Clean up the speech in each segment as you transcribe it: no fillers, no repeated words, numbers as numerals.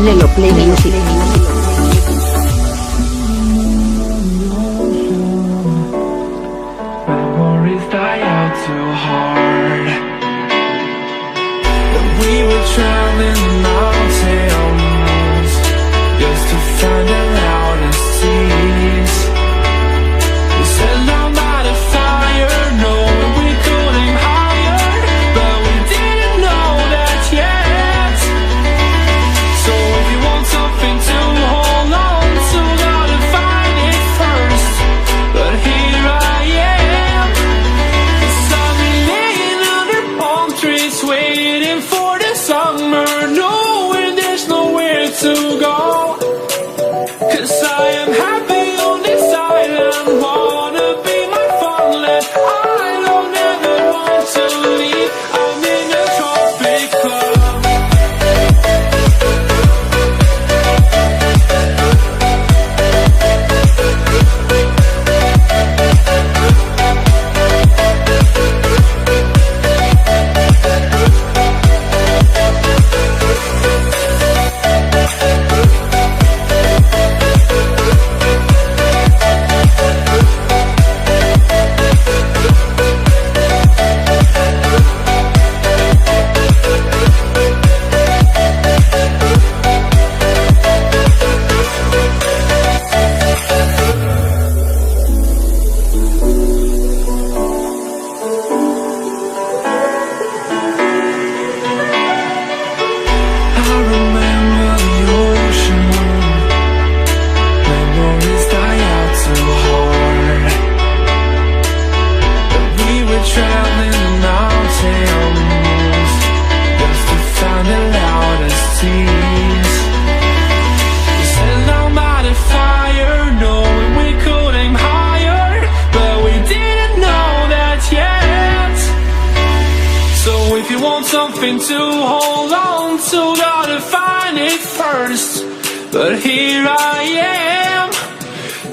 Lelo Play Music. Memories die out too hard. But we were traveling mountains just to find the loudest seas. We said no matter fire, knowing we could aim higher, but we didn't know that yet. So if you want something to hold on to, gotta find it first. But here I am, 'cause I've been laying under palm trees, waiting for the summer, knowing there's nowhere to go. 'Cause I am happy on this island, wanna be my farmland. I don't ever want to leave, I'm in a tropic club. I remember the ocean, memories die out too hard. But we were traveling the mountains just to find the loudest seas. We said no matter fire, knowing we could aim higher, but we didn't know that yet. So if you want something to hold on to, gotta find it first. But here I am,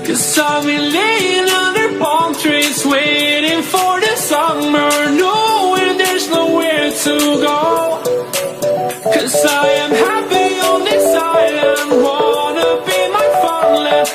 'cause I've been laying under palm trees, waiting for the summer, knowing there's nowhere to go. 'Cause I am happy on this island, wanna be my farmland.